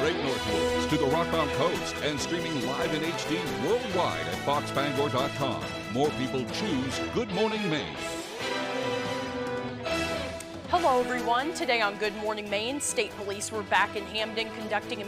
Great North Woods to the Rockbound Coast and streaming live in HD worldwide at foxbangor.com. More people choose Good Morning Maine. Hello everyone. Today on Good Morning Maine, state police were back in Hamden conducting a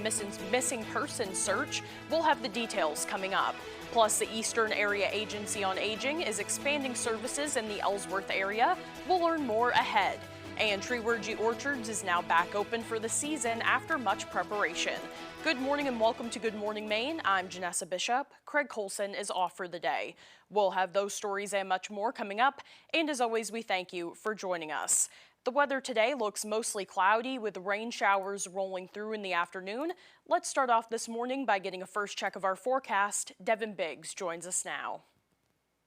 missing person search. We'll have the details coming up. Plus, the Eastern Area Agency on Aging is expanding services in the Ellsworth area. We'll learn more ahead. And Treewergy Orchards is now back open for the season after much preparation. Good morning and welcome to Good Morning Maine. I'm Janessa Bishop. Craig Colson is off for the day. We'll have those stories and much more coming up. And as always, we thank you for joining us. The weather today looks mostly cloudy with rain showers rolling through in the afternoon. Let's start off this morning by getting a first check of our forecast. Devin Biggs joins us now.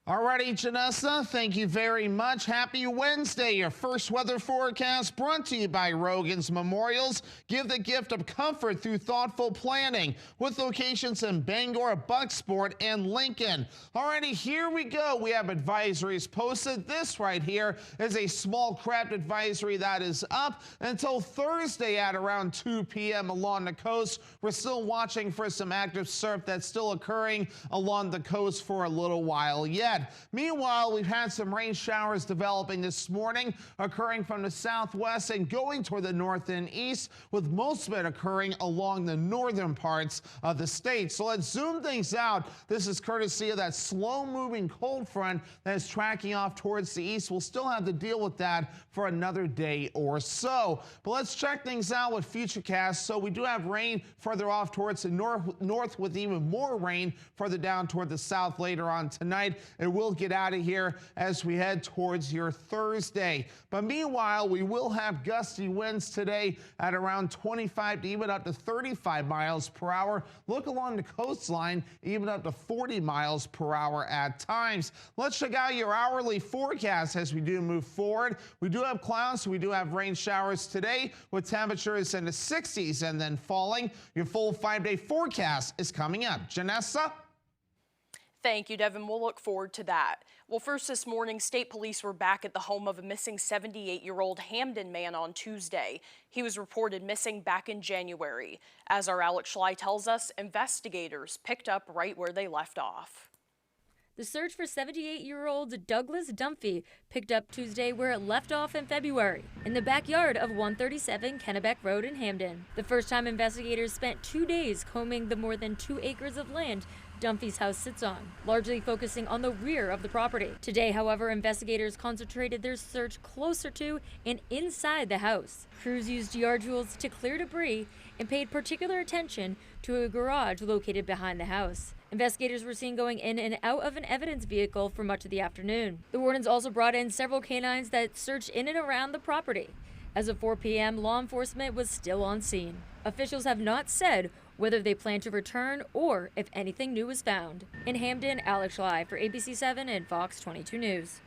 Alrighty, Janessa, thank you very much. Happy Wednesday. Your first weather forecast brought to you by Rogan's Memorials. Give the gift of comfort through thoughtful planning with locations in Bangor, Bucksport, and Lincoln. Alrighty, here we go. We have advisories posted. This right here is a small craft advisory that is up until Thursday at around 2 p.m. along the coast. We're still watching for some active surf that's still occurring along the coast for a little while yet. Meanwhile, we've had some rain showers developing this morning, occurring from the southwest and going toward the north and east, with most of it occurring along the northern parts of the state. So let's zoom things out. This is courtesy of that slow-moving cold front that is tracking off towards the east. We'll still have to deal with that for another day or so. But let's check things out with Futurecast. So we do have rain further off towards the north with even more rain further down toward the south later on tonight. It will get out of here as we head towards your Thursday. But meanwhile, we will have gusty winds today at around 25 to even up to 35 miles per hour. Look along the coastline, even up to 40 miles per hour at times. Let's check out your hourly forecast as we do move forward. We do have clouds, so we do have rain showers today with temperatures in the 60s and then falling. Your full 5-day forecast is coming up. Janessa? Thank you, Devin. We'll look forward to that. Well, first this morning, state police were back at the home of a missing 78-year-old Hamden man on Tuesday. He was reported missing back in January. As our Alex Schley tells us, investigators picked up right where they left off. The search for 78-year-old Douglas Dunphy picked up Tuesday where it left off in February, in the backyard of 137 Kennebec Road in Hamden. The first time investigators spent 2 days combing the more than 2 acres of land Dunphy's house sits on, largely focusing on the rear of the property. Today, however, investigators concentrated their search closer to and inside the house. Crews used yard tools to clear debris and paid particular attention to a garage located behind the house. Investigators were seen going in and out of an evidence vehicle for much of the afternoon. The wardens also brought in several canines that searched in and around the property. As of 4 p.m., law enforcement was still on scene. Officials have not said whether they plan to return or if anything new was found. In Hamden, Alex Schley for ABC 7 and Fox 22 News.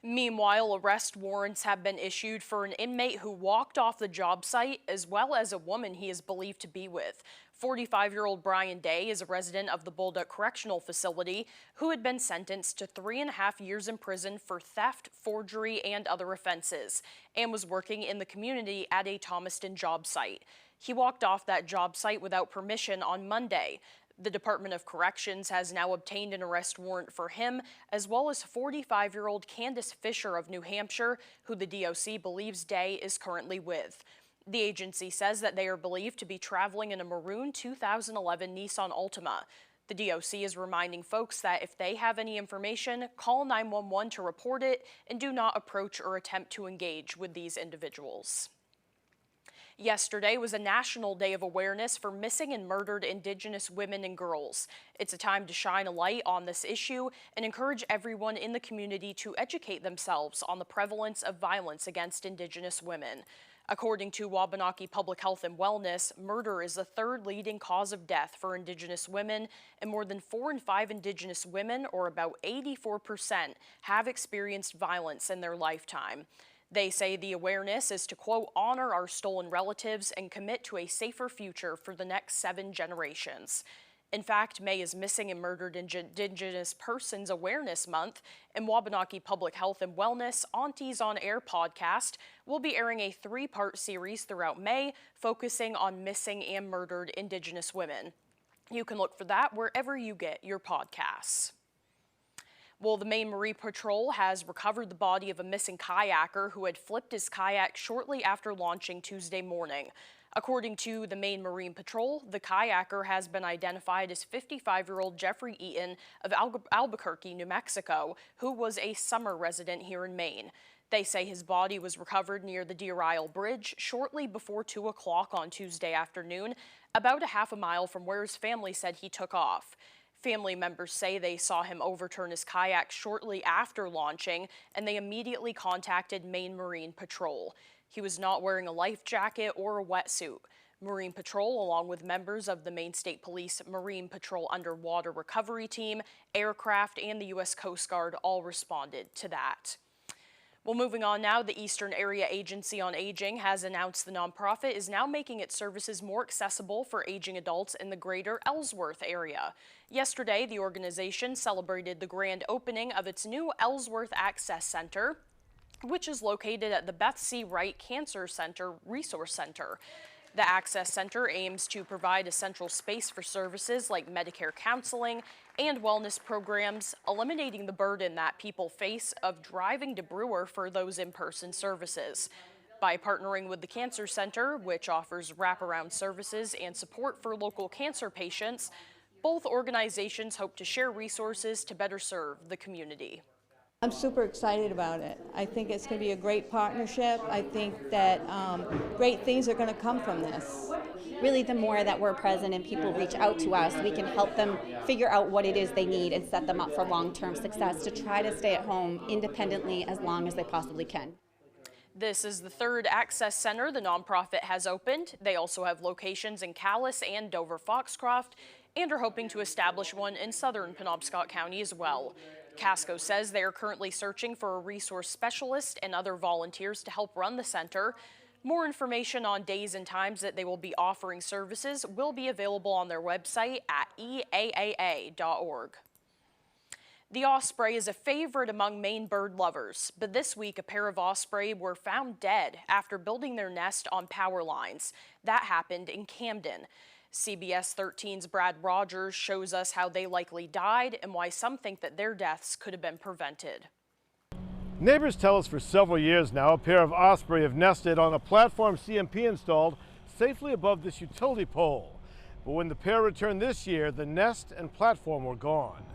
Meanwhile, arrest warrants have been issued for an inmate who walked off the job site, as well as a woman he is believed to be with. 45-year-old Brian Day is a resident of the Bolduc Correctional Facility who had been sentenced to 3.5 years in prison for theft, forgery, and other offenses, and was working in the community at a Thomaston job site. He walked off that job site without permission on Monday. The Department of Corrections has now obtained an arrest warrant for him, as well as 45-year-old Candace Fisher of New Hampshire, who the DOC believes Day is currently with. The agency says that they are believed to be traveling in a maroon 2011 Nissan Altima. The DOC is reminding folks that if they have any information, call 911 to report it and do not approach or attempt to engage with these individuals. Yesterday was a National Day of Awareness for missing and murdered Indigenous women and girls. It's a time to shine a light on this issue and encourage everyone in the community to educate themselves on the prevalence of violence against Indigenous women. According to Wabanaki Public Health and Wellness, murder is the third leading cause of death for Indigenous women, and more than 4 in 5 Indigenous women, or about 84%, have experienced violence in their lifetime. They say the awareness is to, quote, honor our stolen relatives and commit to a safer future for the next 7 generations. In fact, May is Missing and Murdered Indigenous Persons Awareness Month, and Wabanaki Public Health and Wellness Aunties on Air podcast will be airing a 3-part series throughout May focusing on missing and murdered Indigenous women. You can look for that wherever you get your podcasts. Well, the Maine Marine Patrol has recovered the body of a missing kayaker who had flipped his kayak shortly after launching Tuesday morning. According to the Maine Marine Patrol, the kayaker has been identified as 55-year-old Jeffrey Eaton of Albuquerque, New Mexico, who was a summer resident here in Maine. They say his body was recovered near the Deer Isle Bridge shortly before 2 o'clock on Tuesday afternoon, about a half a mile from where his family said he took off. Family members say they saw him overturn his kayak shortly after launching, and they immediately contacted Maine Marine Patrol. He was not wearing a life jacket or a wetsuit. Marine Patrol, along with members of the Maine State Police Marine Patrol Underwater Recovery Team, aircraft, and the U.S. Coast Guard all responded to that. Well, moving on now, the Eastern Area Agency on Aging has announced the nonprofit is now making its services more accessible for aging adults in the greater Ellsworth area. Yesterday, the organization celebrated the grand opening of its new Ellsworth Access Center, which is located at the Beth C. Wright Cancer Center Resource Center. The Access Center aims to provide a central space for services like Medicare counseling and wellness programs, eliminating the burden that people face of driving to Brewer for those in-person services. By partnering with the Cancer Center, which offers wraparound services and support for local cancer patients, both organizations hope to share resources to better serve the community. I'm super excited about it. I think it's going to be a great partnership. I think that great things are going to come from this. Really, the more that we're present and people reach out to us, we can help them figure out what it is they need and set them up for long-term success to try to stay at home independently as long as they possibly can. This is the third Access Center the nonprofit has opened. They also have locations in Calais and Dover-Foxcroft and are hoping to establish one in southern Penobscot County as well. Casco says they are currently searching for a resource specialist and other volunteers to help run the center. More information on days and times that they will be offering services will be available on their website at eaaa.org. The osprey is a favorite among Maine bird lovers, but this week a pair of osprey were found dead after building their nest on power lines. That happened in Camden. CBS 13's Brad Rogers shows us how they likely died and why some think that their deaths could have been prevented. Neighbors tell us for several years now a pair of osprey have nested on a platform CMP installed safely above this utility pole. But when the pair returned this year, the nest and platform were gone.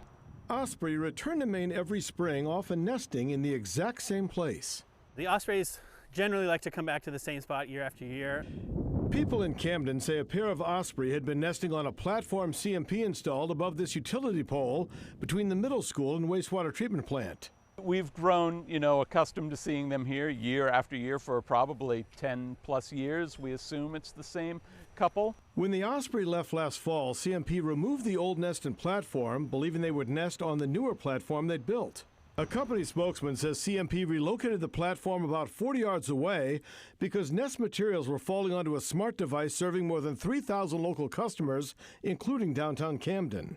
Osprey return to Maine every spring, often nesting in the exact same place. The ospreys generally like to come back to the same spot year after year. People in Camden say a pair of osprey had been nesting on a platform CMP installed above this utility pole between the middle school and wastewater treatment plant. We've grown, accustomed to seeing them here year after year for probably 10 plus years. We assume it's the same couple. When the osprey left last fall, CMP removed the old nest and platform, believing they would nest on the newer platform they'd built. A company spokesman says CMP relocated the platform about 40 yards away because nest materials were falling onto a smart device serving more than 3,000 local customers, including downtown Camden.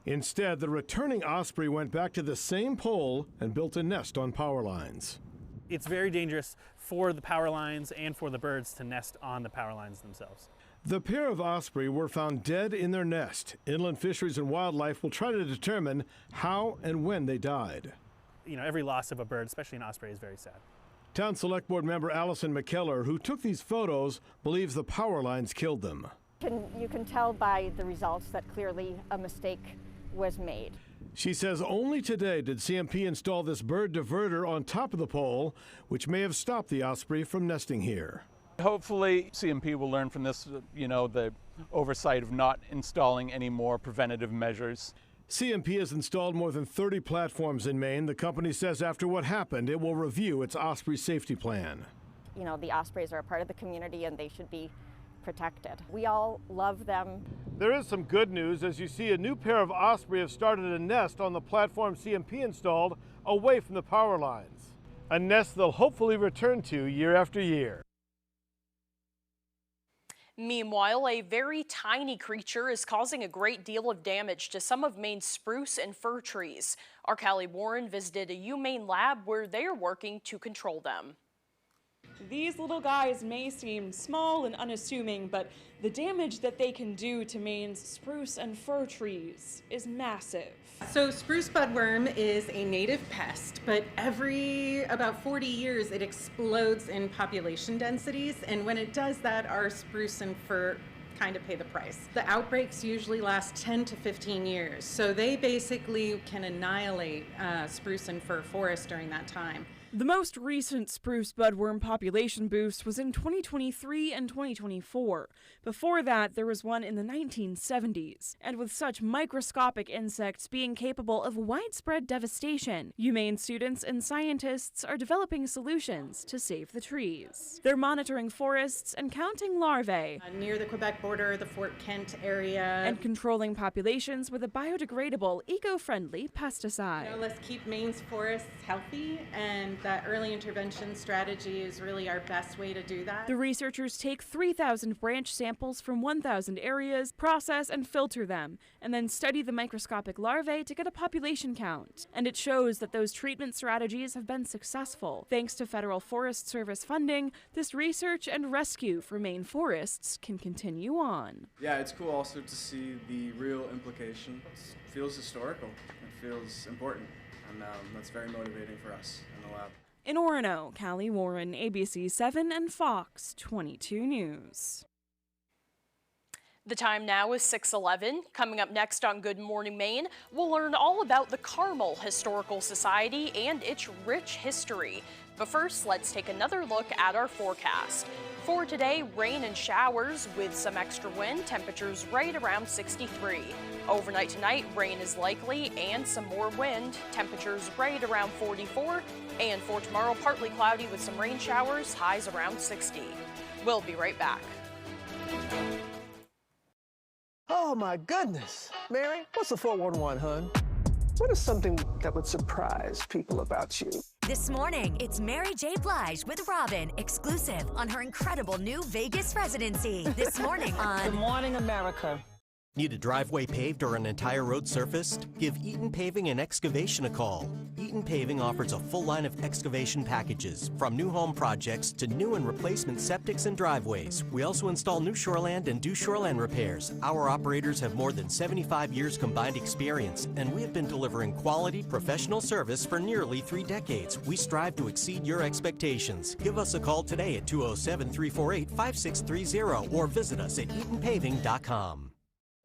Instead, the returning osprey went back to the same pole and built a nest on power lines. It's very dangerous for the power lines and for the birds to nest on the power lines themselves. The pair of osprey were found dead in their nest. Inland Fisheries and Wildlife will try to determine how and when they died. Every loss of a bird, especially an osprey, is very sad. Town Select Board member Allison McKellar, who took these photos, believes the power lines killed them. You can tell by the results that clearly a mistake was made. She says only today did CMP install this bird diverter on top of the pole, which may have stopped the osprey from nesting here. Hopefully CMP will learn from this, the oversight of not installing any more preventative measures. CMP has installed more than 30 platforms in Maine. The company says after what happened, it will review its osprey safety plan. The ospreys are a part of the community and they should be protected. We all love them. There is some good news as you see a new pair of osprey have started a nest on the platform CMP installed away from the power lines. A nest they'll hopefully return to year after year. Meanwhile, a very tiny creature is causing a great deal of damage to some of Maine's spruce and fir trees. Our Callie Warren visited a UMaine lab where they are working to control them. These little guys may seem small and unassuming, but the damage that they can do to Maine's spruce and fir trees is massive. So spruce budworm is a native pest, but every about 40 years it explodes in population densities, and when it does that, our spruce and fir kind of pay the price. The outbreaks usually last 10 to 15 years, so they basically can annihilate spruce and fir forest during that time. The most recent spruce budworm population boost was in 2023 and 2024. Before that, there was one in the 1970s. And with such microscopic insects being capable of widespread devastation, UMaine students and scientists are developing solutions to save the trees. They're monitoring forests and counting larvae. Near the Quebec border, the Fort Kent area. And controlling populations with a biodegradable, eco-friendly pesticide. Let's keep Maine's forests healthy, and that early intervention strategy is really our best way to do that. The researchers take 3,000 branch samples from 1,000 areas, process and filter them, and then study the microscopic larvae to get a population count. And it shows that those treatment strategies have been successful. Thanks to Federal Forest Service funding, this research and rescue for Maine forests can continue on. Yeah, it's cool also to see the real implication. It feels historical. It feels important. And that's very motivating for us in the lab. In Orono, Callie Warren, ABC 7 and Fox 22 News. The time now is 6:11. Coming up next on Good Morning Maine, we'll learn all about the Carmel Historical Society and its rich history. But first, let's take another look at our forecast. For today, rain and showers with some extra wind, temperatures right around 63. Overnight tonight, rain is likely and some more wind, temperatures right around 44. And for tomorrow, partly cloudy with some rain showers, highs around 60. We'll be right back. Oh my goodness. Mary, what's the 411, hun? What is something that would surprise people about you? This morning, it's Mary J. Blige with Robin, exclusive on her incredible new Vegas residency. This morning on Good Morning America. Need a driveway paved or an entire road surfaced? Give Eaton Paving and Excavation a call. Eaton Paving offers a full line of excavation packages, from new home projects to new and replacement septics and driveways. We also install new shoreland and do shoreland repairs. Our operators have more than 75 years combined experience, and we have been delivering quality, professional service for nearly 3 decades. We strive to exceed your expectations. Give us a call today at 207-348-5630 or visit us at EatonPaving.com.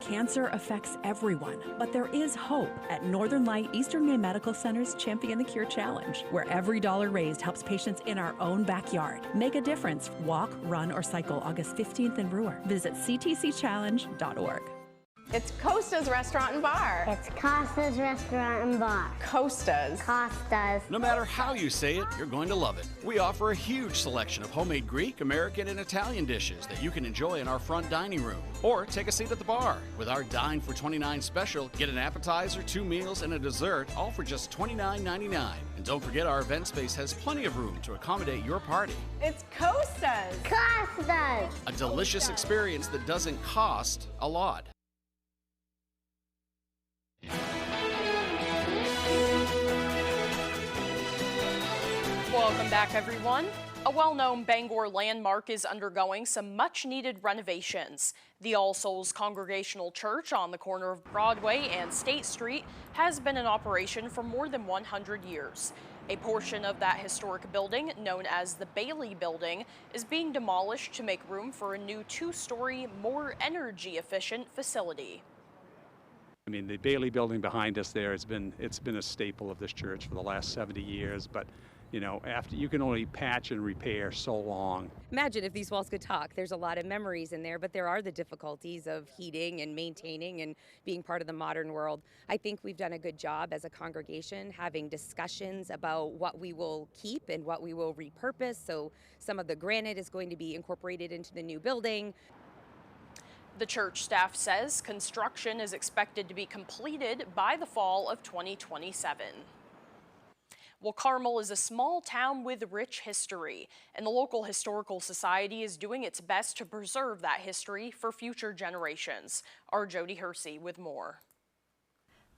Cancer affects everyone, but there is hope at Northern Light Eastern Maine Medical Center's Champion the Cure Challenge, where every dollar raised helps patients in our own backyard. Make a difference. Walk, run, or cycle August 15th in Brewer. Visit ctcchallenge.org. It's Costa's Restaurant and Bar. It's Costa's Restaurant and Bar. Costa's. Costa's. No matter how you say it, you're going to love it. We offer a huge selection of homemade Greek, American, and Italian dishes that you can enjoy in our front dining room. Or take a seat at the bar. With our Dine for $29 special, get an appetizer, 2 meals, and a dessert, all for just $29.99. And don't forget, our event space has plenty of room to accommodate your party. It's Costa's. Costa's. A delicious experience that doesn't cost a lot. Welcome back, everyone. A well-known Bangor landmark is undergoing some much-needed renovations. The All Souls Congregational Church on the corner of Broadway and State Street has been in operation for more than 100 years. A portion of that historic building, known as the Bailey Building, is being demolished to make room for a new 2-story, more energy-efficient facility. I mean, the Bailey Building behind us there it's been a staple of this church for the last 70 years, but you know, after you can only patch and repair so long. Imagine if these walls could talk. There's a lot of memories in there, but there are the difficulties of heating and maintaining and being part of the modern world. I think we've done a good job as a congregation having discussions about what we will keep and what we will repurpose. So some of the granite is going to be incorporated into the new building. The church staff says construction is expected to be completed by the fall of 2027. Well, Carmel is a small town with rich history, and the local historical society is doing its best to preserve that history for future generations. Our Jody Hersey with more.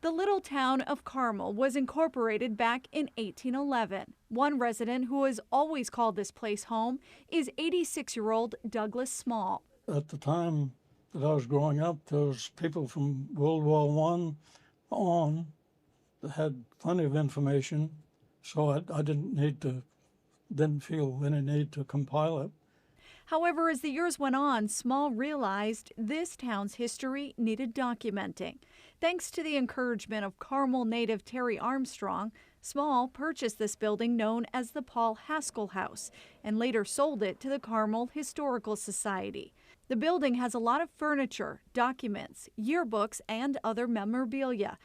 The little town of Carmel was incorporated back in 1811. One resident who has always called this place home is 86-year-old Douglas Small. At the time that I was growing up, there was people from World War I on that had plenty of information, so I didn't feel any need to compile it. However, as the years went on, Small realized this town's history needed documenting. Thanks to the encouragement of Carmel native Terry Armstrong, Small purchased this building known as the Paul Haskell House and later sold it to the Carmel Historical Society. The building has a lot of furniture, documents, yearbooks, and other memorabilia.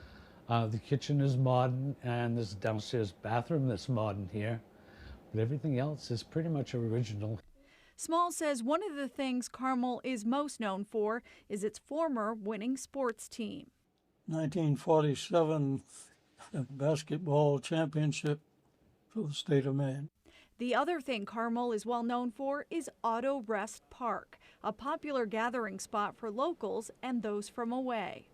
The kitchen is modern, and there's a downstairs bathroom that's modern here, but everything else is pretty much original. Small says one of the things Carmel is most known for is its former winning sports team. 1947 basketball championship for the state of Maine. The other thing Carmel is well known for is Auto Rest Park, a popular gathering spot for locals and those from away.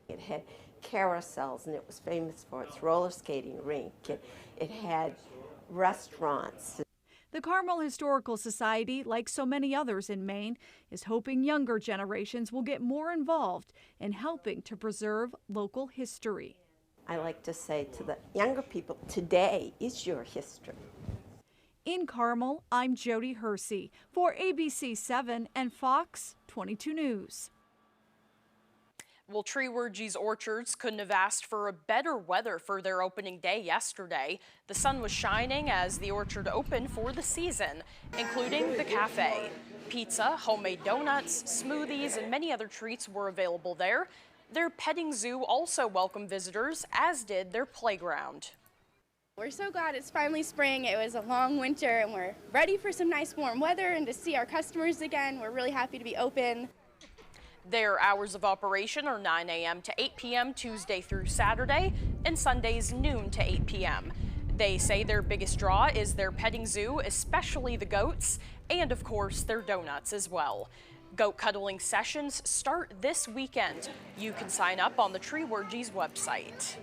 It had carousels, and it was famous for its roller skating rink. It had restaurants. The Carmel Historical Society, like so many others in Maine, is hoping younger generations will get more involved in helping to preserve local history. I like to say to the younger people, today is your history. In Carmel, I'm Jody Hersey for ABC 7 and Fox 22 News. Well, Treewergy's Orchards couldn't have asked for a better weather for their opening day yesterday. The sun was shining as the orchard opened for the season, including the cafe. Pizza, homemade donuts, smoothies, and many other treats were available there. Their petting zoo also welcomed visitors, as did their playground. We're so glad it's finally spring. It was a long winter, and we're ready for some nice warm weather and to see our customers again. We're really happy to be open. Their hours of operation are 9 a.m. to 8 p.m. Tuesday through Saturday, and Sundays noon to 8 p.m. They say their biggest draw is their petting zoo, especially the goats, and of course their donuts as well. Goat cuddling sessions start this weekend. You can sign up on the Treewergy's website.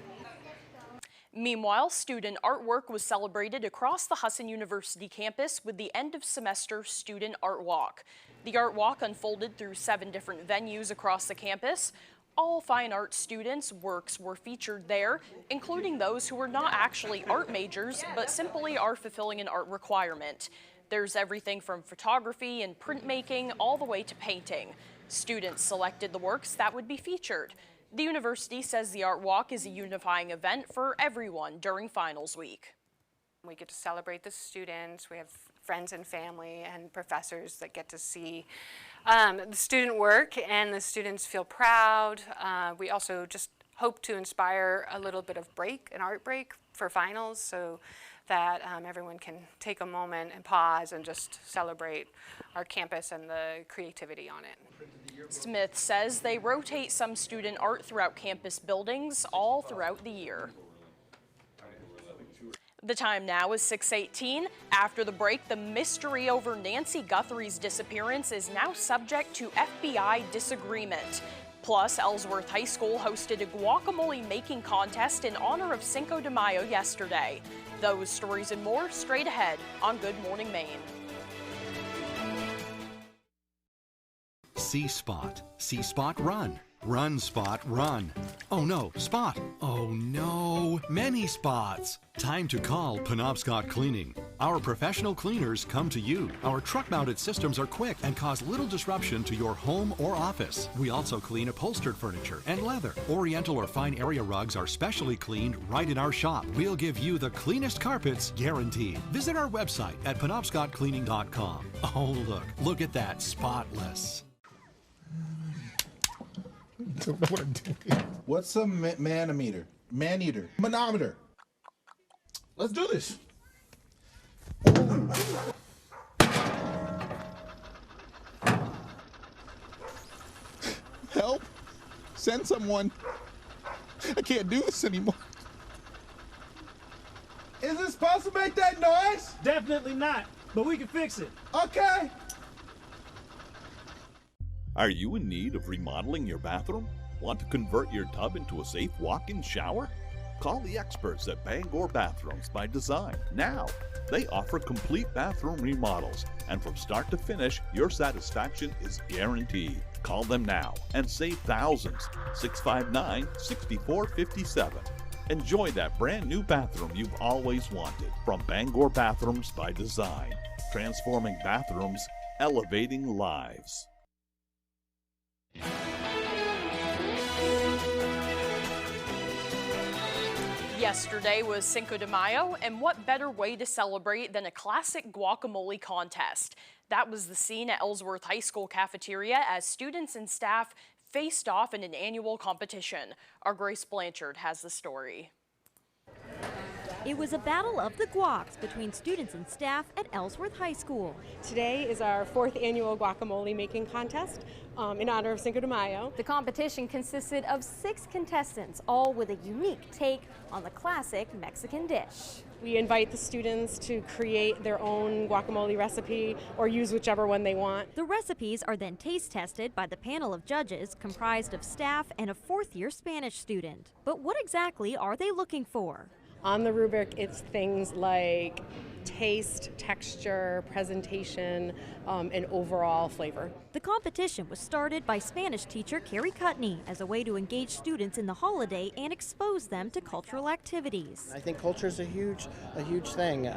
Meanwhile, student artwork was celebrated across the Husson University campus with the end of semester student art walk. The art walk unfolded through 7 different venues across the campus. All fine art students' works were featured there, including those who were not actually art majors, but simply are fulfilling an art requirement. There's everything from photography and printmaking all the way to painting. Students selected the works that would be featured. The university says the art walk is a unifying event for everyone during finals week. We get to celebrate the students. We have friends and family and professors that get to see the student work, and the students feel proud. We also just hope to inspire a little bit of break, an art break for finals, so that everyone can take a moment and pause and just celebrate our campus and the creativity on it. Smith says they rotate some student art throughout campus buildings all throughout the year. The time now is 6:18. After the break, the mystery over Nancy Guthrie's disappearance is now subject to FBI disagreement. Plus, Ellsworth High School hosted a guacamole making contest in honor of Cinco de Mayo yesterday. Those stories and more straight ahead on Good Morning Maine. See Spot. See Spot run. Run, Spot, run. Oh no, Spot. Oh no, many spots. Time to call Penobscot Cleaning. Our professional cleaners come to you. Our truck-mounted systems are quick and cause little disruption to your home or office. We also clean upholstered furniture and leather. Oriental or fine area rugs are specially cleaned right in our shop. We'll give you the cleanest carpets guaranteed. Visit our website at penobscotcleaning.com. Oh look at that, spotless. Don't know what I'm doing. What's a manometer? Man-eater. Manometer. Let's do this. Help. Send someone. I can't do this anymore. Is this to make that noise? Definitely not, but we can fix it. Okay. Are you in need of remodeling your bathroom? Want to convert your tub into a safe walk-in shower? Call the experts at Bangor Bathrooms by Design now. They offer complete bathroom remodels, and from start to finish, your satisfaction is guaranteed. Call them now and save thousands. 659-6457. Enjoy that brand new bathroom you've always wanted from Bangor Bathrooms by Design. Transforming bathrooms, elevating lives. Yesterday was Cinco de Mayo, and what better way to celebrate than a classic guacamole contest? That was the scene at Ellsworth High School cafeteria as students and staff faced off in an annual competition. Our Grace Blanchard has the story. It was a battle of the guacs between students and staff at Ellsworth High School. Today is our 4th annual guacamole making contest in honor of Cinco de Mayo. The competition consisted of 6 contestants, all with a unique take on the classic Mexican dish. We invite the students to create their own guacamole recipe or use whichever one they want. The recipes are then taste tested by the panel of judges comprised of staff and a 4th-year Spanish student. But what exactly are they looking for? On the rubric, it's things like taste, texture, presentation, and overall flavor. The competition was started by Spanish teacher Carrie Cutney as a way to engage students in the holiday and expose them to cultural activities. I think culture is a huge thing.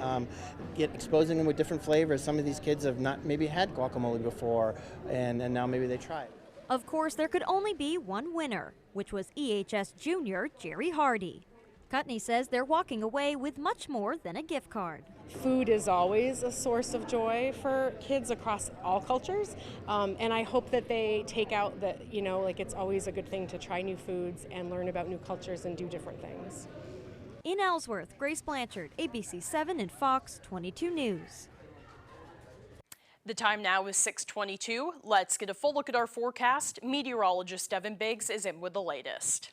Exposing them with different flavors. Some of these kids have not maybe had guacamole before, and now maybe they try it. Of course, there could only be one winner, which was EHS junior Jerry Hardy. Cutney says they're walking away with much more than a gift card. Food is always a source of joy for kids across all cultures, and I hope that they take out that, it's always a good thing to try new foods and learn about new cultures and do different things. In Ellsworth, Grace Blanchard, ABC 7 and Fox 22 News. The time now is 6:22. Let's get a full look at our forecast. Meteorologist Devin Biggs is in with the latest.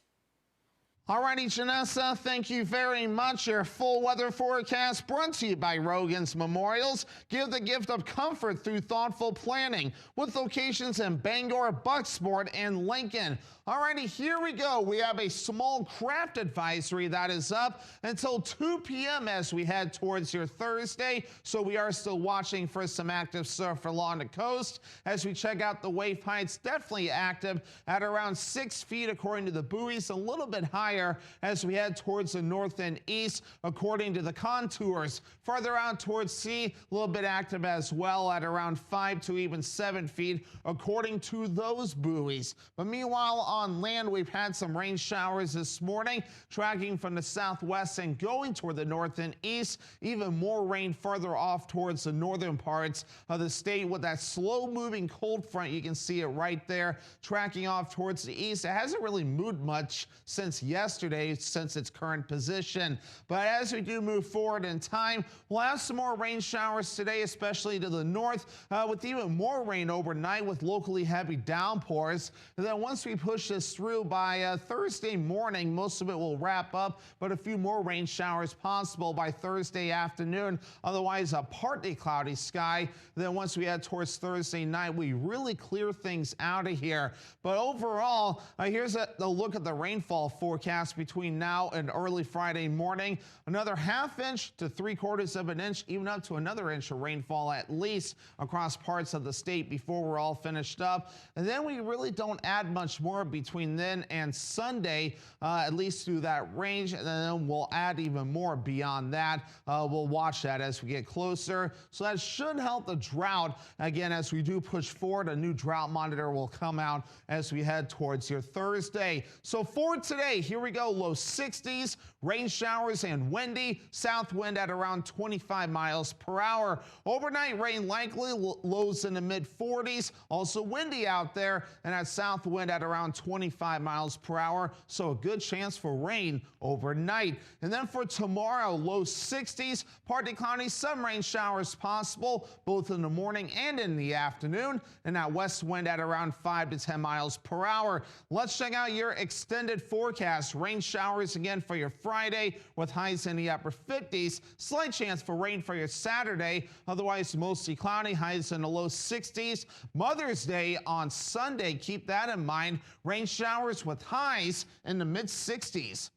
Alrighty, Janessa, thank you very much. Your full weather forecast brought to you by Rogan's Memorials. Give the gift of comfort through thoughtful planning with locations in Bangor, Bucksport, and Lincoln. Alrighty, here we go. We have a small craft advisory that is up until 2 p.m. as we head towards your Thursday. So we are still watching for some active surf along the coast. As we check out the wave heights, definitely active at around 6 feet according to the buoys, a little bit higher as we head towards the north and east according to the contours. Farther out towards sea, a little bit active as well at around 5 to even 7 feet according to those buoys. But meanwhile, on land, we've had some rain showers this morning, tracking from the southwest and going toward the north and east. Even more rain further off towards the northern parts of the state with that slow-moving cold front. You can see it right there, tracking off towards the east. It hasn't really moved much since yesterday, since its current position. But as we do move forward in time, we'll have some more rain showers today, especially to the north, with even more rain overnight with locally heavy downpours. And then once we push this through by Thursday morning, most of it will wrap up, but a few more rain showers possible by Thursday afternoon. Otherwise, a partly cloudy sky. Then once we head towards Thursday night, we really clear things out of here. But overall, here's a look at the rainfall forecast between now and early Friday morning. Another ½ inch to 3/4 of an inch, even up to another inch of rainfall at least across parts of the state before we're all finished up. And then we really don't add much more between then and Sunday, at least through that range. And then we'll add even more beyond that. We'll watch that as we get closer. So that should help the drought. Again, as we do push forward, a new drought monitor will come out as we head towards your Thursday. So for today, here we go. Low 60s, rain showers and windy. South wind at around 25 miles per hour. Overnight rain likely, lows in the mid 40s. Also windy out there, and that south wind at around 25 miles per hour. So a good chance for rain overnight. And then for tomorrow, low 60s, partly cloudy, some rain showers possible both in the morning and in the afternoon. And that west wind at around 5 to 10 miles per hour. Let's check out your extended forecast forecast. Rain showers again for your Friday with highs in the upper 50s. Slight chance for rain for your Saturday. Otherwise, mostly cloudy, highs in the low 60s. Mother's Day on Sunday. Keep that in mind. Rain showers with highs in the mid 60s.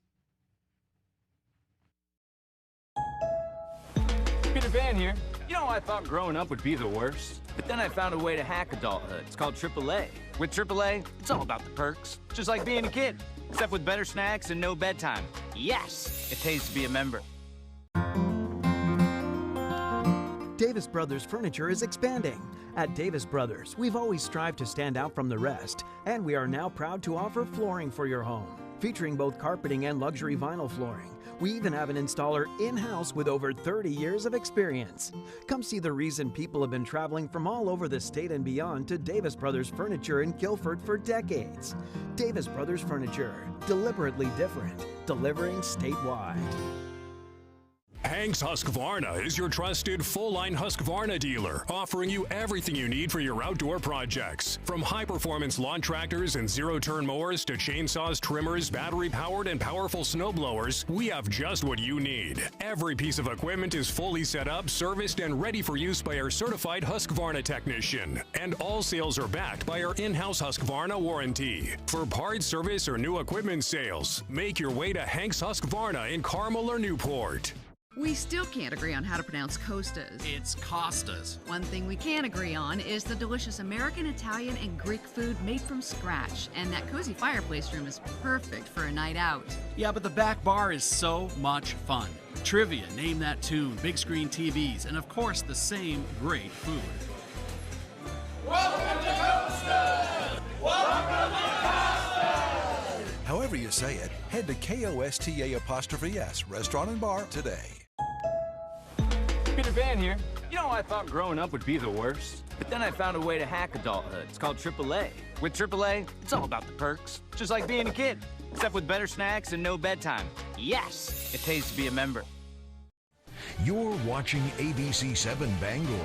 Peter Van here. You know, I thought growing up would be the worst, but then I found a way to hack adulthood. It's called AAA. With AAA, it's all about the perks, just like being a kid, except with better snacks and no bedtime. Yes, it pays to be a member. Davis Brothers Furniture is expanding. At Davis Brothers, we've always strived to stand out from the rest, and we are now proud to offer flooring for your home, featuring both carpeting and luxury vinyl flooring. We even have an installer in-house with over 30 years of experience. Come see the reason people have been traveling from all over the state and beyond to Davis Brothers Furniture in Guilford for decades. Davis Brothers Furniture, deliberately different, delivering statewide. Hank's Husqvarna is your trusted full-line Husqvarna dealer, offering you everything you need for your outdoor projects. From high-performance lawn tractors and zero-turn mowers to chainsaws, trimmers, battery-powered and powerful snowblowers, we have just what you need. Every piece of equipment is fully set up, serviced, and ready for use by our certified Husqvarna technician. And all sales are backed by our in-house Husqvarna warranty. For parts, service, or new equipment sales, make your way to Hank's Husqvarna in Carmel or Newport. We still can't agree on how to pronounce Costas. It's Costas. One thing we can agree on is the delicious American, Italian, and Greek food made from scratch. And that cozy fireplace room is perfect for a night out. Yeah, but the back bar is so much fun. Trivia, name that tune, big screen TVs, and of course the same great food. Welcome to Costas! Welcome to Costas! However you say it, head to KOSTA''S Restaurant and Bar today. Peter Van here. You know, I thought growing up would be the worst, but then I found a way to hack adulthood. It's called AAA. With AAA, it's all about the perks, just like being a kid, except with better snacks and no bedtime. Yes, it pays to be a member. You're watching ABC 7 Bangor.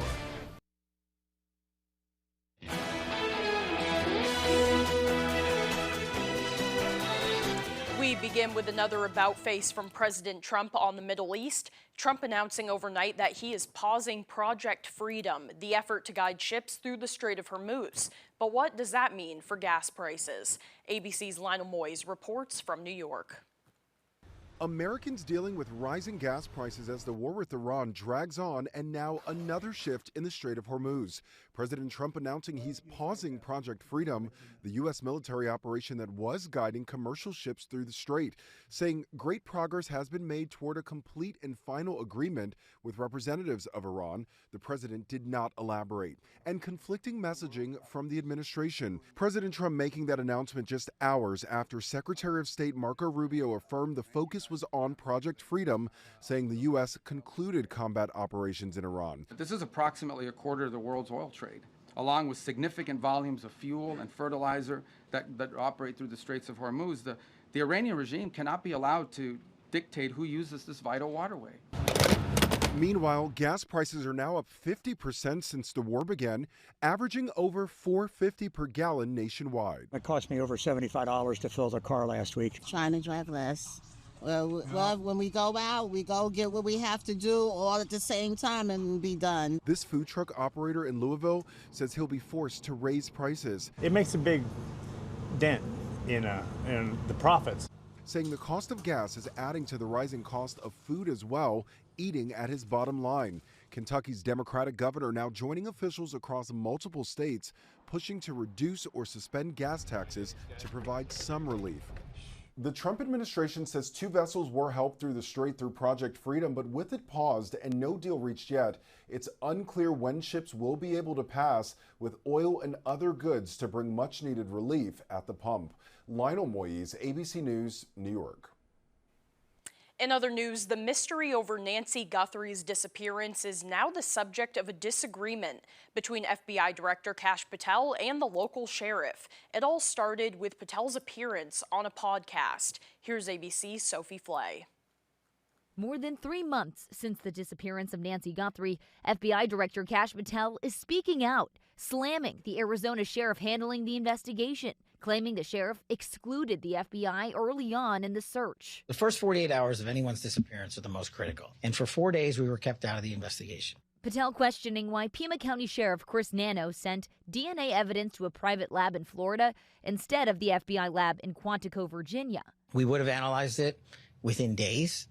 We begin with another about face from President Trump on the Middle East. Trump announcing overnight that he is pausing Project Freedom, the effort to guide ships through the Strait of Hormuz. But what does that mean for gas prices? ABC's Lionel Moyes reports from New York. Americans dealing with rising gas prices as the war with Iran drags on, and now another shift in the Strait of Hormuz. President Trump announcing he's pausing Project Freedom, the U.S. military operation that was guiding commercial ships through the strait, saying great progress has been made toward a complete and final agreement with representatives of Iran. The president did not elaborate. And conflicting messaging from the administration. President Trump making that announcement just hours after Secretary of State Marco Rubio affirmed the focus was on Project Freedom, saying the U.S. concluded combat operations in Iran. This is approximately a quarter of the world's oil trade, along with significant volumes of fuel and fertilizer that operate through the Straits of Hormuz. The Iranian regime cannot be allowed to dictate who uses this vital waterway. Meanwhile, gas prices are now up 50% since the war began, averaging over $4.50 per gallon nationwide. It cost me over $75 to fill the car last week. Trying to drive less. Well, when we go out, we go get what we have to do all at the same time and be done. This food truck operator in Louisville says he'll be forced to raise prices. It makes a big dent in the profits. Saying the cost of gas is adding to the rising cost of food as well, eating at his bottom line. Kentucky's Democratic governor now joining officials across multiple states, pushing to reduce or suspend gas taxes to provide some relief. The Trump administration says 2 vessels were helped through the strait through Project Freedom, but with it paused and no deal reached yet, it's unclear when ships will be able to pass with oil and other goods to bring much needed relief at the pump. Lionel Moyes, ABC News, New York. In other news, the mystery over Nancy Guthrie's disappearance is now the subject of a disagreement between FBI Director Kash Patel and the local sheriff. It all started with Patel's appearance on a podcast. Here's ABC's Sophie Flay. More than 3 months since the disappearance of Nancy Guthrie, FBI Director Kash Patel is speaking out, slamming the Arizona sheriff handling the investigation, claiming the sheriff excluded the FBI early on in the search. The first 48 hours of anyone's disappearance are the most critical, and for 4 days we were kept out of the investigation. Patel questioning why Pima County Sheriff Chris Nano sent DNA evidence to a private lab in Florida instead of the FBI lab in Quantico, Virginia. We would have analyzed it within days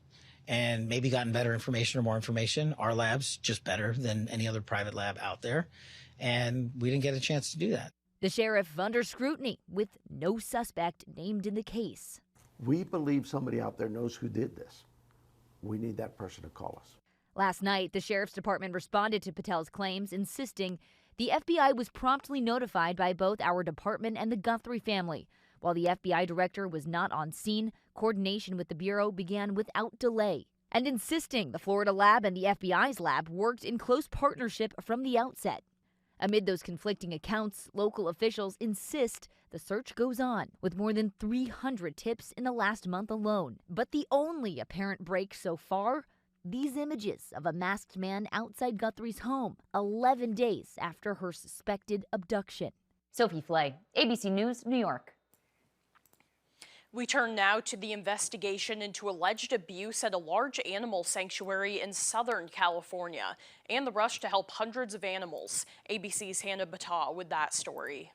and maybe gotten better information or more information. Our lab's just better than any other private lab out there, and we didn't get a chance to do that. The sheriff under scrutiny with no suspect named in the case. We believe somebody out there knows who did this. We need that person to call us. Last night, the sheriff's department responded to Patel's claims, insisting the FBI was promptly notified by both our department and the Guthrie family. While the FBI director was not on scene, coordination with the Bureau began without delay, and insisting the Florida lab and the FBI's lab worked in close partnership from the outset. Amid those conflicting accounts, local officials insist the search goes on, with more than 300 tips in the last month alone. But the only apparent break so far, these images of a masked man outside Guthrie's home 11 days after her suspected abduction. Sophie Flay, ABC News, New York. We turn now to the investigation into alleged abuse at a large animal sanctuary in Southern California and the rush to help hundreds of animals. ABC's Hannah Battah with that story.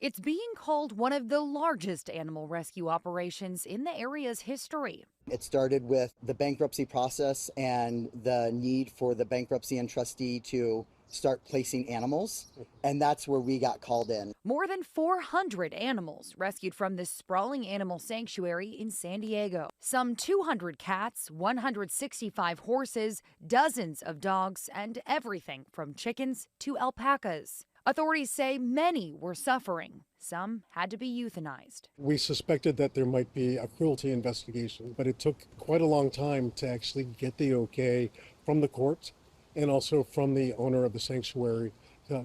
It's being called one of the largest animal rescue operations in the area's history. It started with the bankruptcy process and the need for the bankruptcy and trustee to start placing animals, and that's where we got called in. More than 400 animals rescued from this sprawling animal sanctuary in San Diego. Some 200 cats, 165 horses, dozens of dogs, and everything from chickens to alpacas. Authorities say many were suffering. Some had to be euthanized. We suspected that there might be a cruelty investigation, but it took quite a long time to actually get the okay from the court and also from the owner of the sanctuary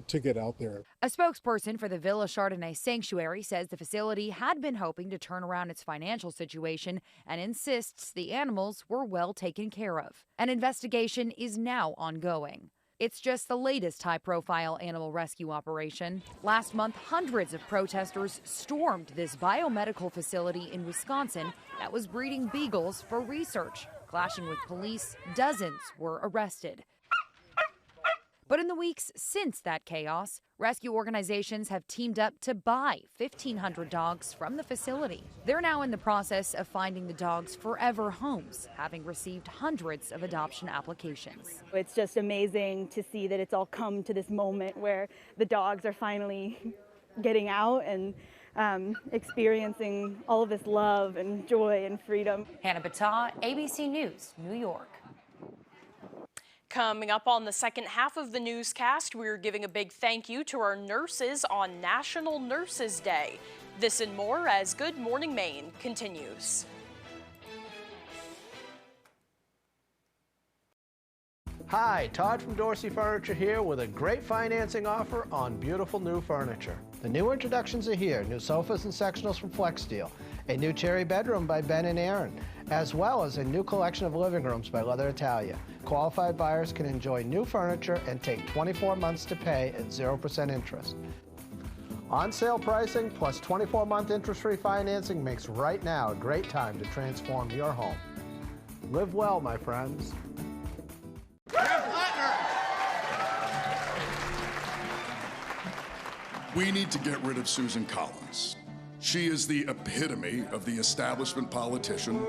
to get out there. A spokesperson for the Villa Chardonnay Sanctuary says the facility had been hoping to turn around its financial situation and insists the animals were well taken care of. An investigation is now ongoing. It's just the latest high-profile animal rescue operation. Last month, hundreds of protesters stormed this biomedical facility in Wisconsin that was breeding beagles for research. Clashing with police, dozens were arrested. But in the weeks since that chaos, rescue organizations have teamed up to buy 1,500 dogs from the facility. They're now in the process of finding the dogs forever homes, having received hundreds of adoption applications. It's just amazing to see that it's all come to this moment where the dogs are finally getting out and experiencing all of this love and joy and freedom. Hannah Battah, ABC News, New York. Coming up on the second half of the newscast, we're giving a big thank you to our nurses on National Nurses Day. This and more as Good Morning Maine continues. Hi, Todd from Dorsey Furniture here with a great financing offer on beautiful new furniture. The new introductions are here, new sofas and sectionals from Flex Steel, a new cherry bedroom by Ben and Aaron, as well as a new collection of living rooms by Leather Italia. Qualified buyers can enjoy new furniture and take 24 months to pay at 0% interest. On sale pricing plus 24-month interest-free financing makes right now a great time to transform your home. Live well, my friends. We need to get rid of Susan Collins. She is the epitome of the establishment politician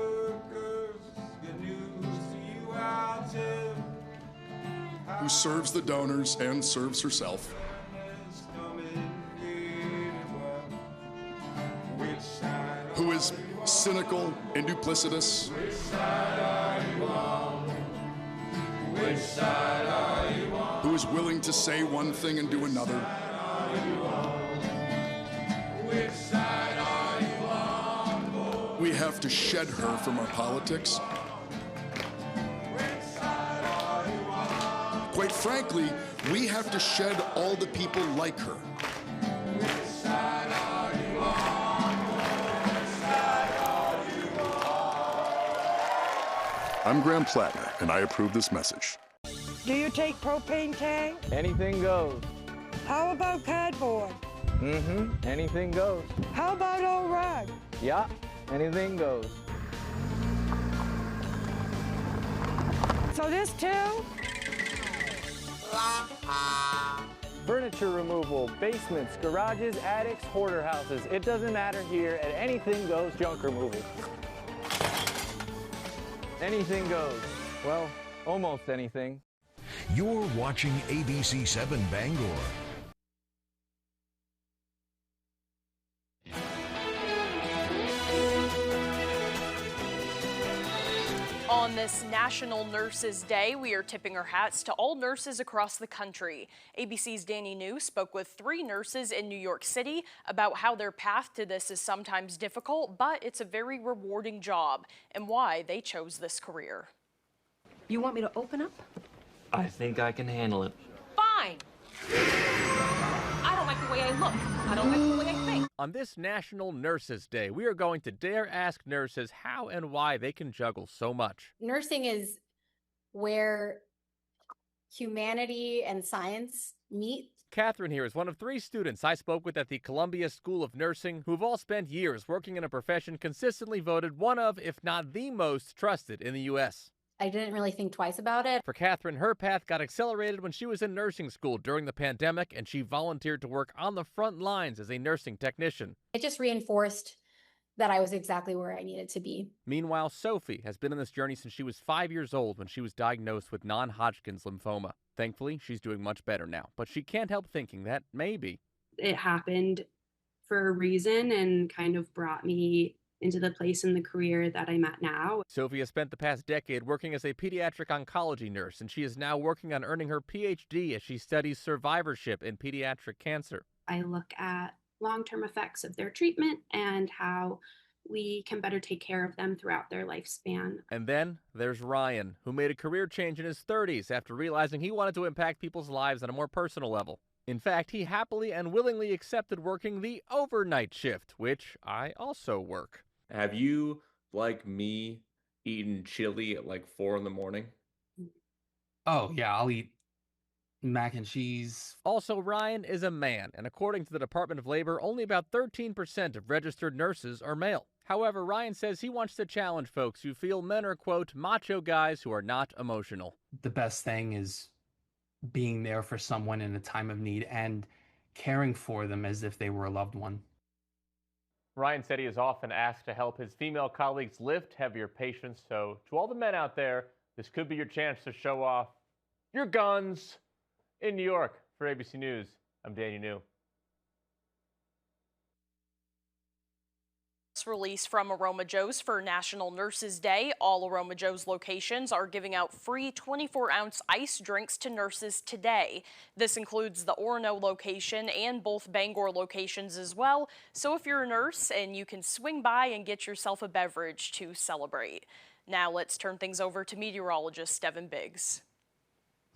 who serves the donors and serves herself. Who is cynical and duplicitous. Who is willing to say one thing and do another. We have to shed her from our politics. Quite frankly, we have to shed all the people like her. I'm Graham Plattner, and I approve this message. Do you take propane tank? Anything goes. How about cardboard? Anything goes. How about old rug? Yeah, anything goes. So this too? Furniture removal, basements, garages, attics, hoarder houses. It doesn't matter here at Anything Goes Junk Removal. Anything goes. Well, almost anything. You're watching ABC 7 Bangor. On this National Nurses Day, we are tipping our hats to all nurses across the country. ABC's Danny New spoke with 3 nurses in New York City about how their path to this is sometimes difficult, but it's a very rewarding job, and why they chose this career. You want me to open up? I think I can handle it. Fine. I don't like the way I look. I don't like the way I think. On this National Nurses Day, we are going to dare ask nurses how and why they can juggle so much. Nursing is where humanity and science meet. Catherine here is one of 3 students I spoke with at the Columbia School of Nursing who've all spent years working in a profession consistently voted one of, if not the most trusted in the U.S. I didn't really think twice about it. For Catherine, her path got accelerated when she was in nursing school during the pandemic, and she volunteered to work on the front lines as a nursing technician. It just reinforced that I was exactly where I needed to be. Meanwhile, Sophie has been on this journey since she was 5 years old when she was diagnosed with non-Hodgkin's lymphoma. Thankfully, she's doing much better now, but she can't help thinking that maybe it happened for a reason and kind of brought me into the place in the career that I'm at now. Sophie has spent the past decade working as a pediatric oncology nurse, and she is now working on earning her PhD as she studies survivorship in pediatric cancer. I look at long-term effects of their treatment and how we can better take care of them throughout their lifespan. And then there's Ryan, who made a career change in his 30s after realizing he wanted to impact people's lives on a more personal level. In fact, he happily and willingly accepted working the overnight shift, which I also work. Have you, like me, eaten chili at like 4 in the morning? Oh, yeah, I'll eat mac and cheese. Also, Ryan is a man, and according to the Department of Labor, only about 13% of registered nurses are male. However, Ryan says he wants to challenge folks who feel men are, quote, macho guys who are not emotional. The best thing is being there for someone in a time of need and caring for them as if they were a loved one. Ryan said he is often asked to help his female colleagues lift heavier patients, so to all the men out there, this could be your chance to show off your guns. In New York, for ABC News, I'm Danny New. Release from Aroma Joe's for National Nurses Day. All Aroma Joe's locations are giving out free 24-ounce ice drinks to nurses today. This includes the Orono location and both Bangor locations as well. So if you're a nurse, and you can swing by and get yourself a beverage to celebrate. Now let's turn things over to meteorologist Devin Biggs.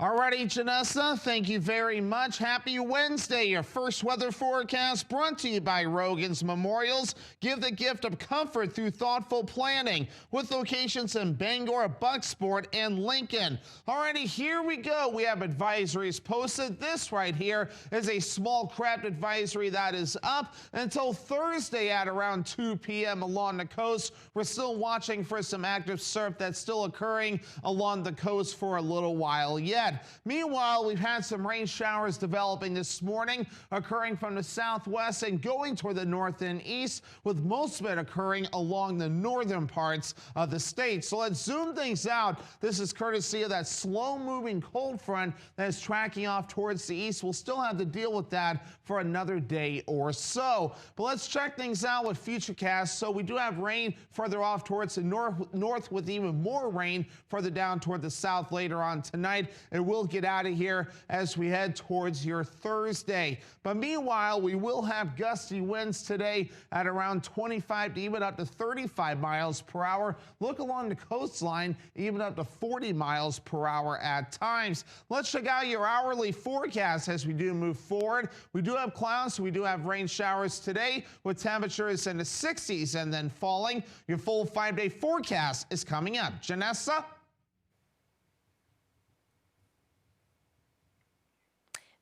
Alrighty, Janessa, thank you very much. Happy Wednesday. Your first weather forecast brought to you by Rogan's Memorials. Give the gift of comfort through thoughtful planning with locations in Bangor, Bucksport, and Lincoln. Alrighty, here we go. We have advisories posted. This right here is a small craft advisory that is up until Thursday at around 2 p.m. along the coast. We're still watching for some active surf that's still occurring along the coast for a little while yet. Meanwhile, we've had some rain showers developing this morning, occurring from the southwest and going toward the north and east, with most of it occurring along the northern parts of the state. So let's zoom things out. This is courtesy of that slow-moving cold front that is tracking off towards the east. We'll still have to deal with that for another day or so. But let's check things out with Futurecast. So we do have rain further off towards the north with even more rain further down toward the south later on tonight. And we'll get out of here as we head towards your Thursday. But meanwhile, we will have gusty winds today at around 25 to even up to 35 miles per hour. Look along the coastline, even up to 40 miles per hour at times. Let's check out your hourly forecast as we do move forward. We do have clouds. We do have rain showers today with temperatures in the 60s and then falling. Your full 5-day forecast is coming up. Janessa?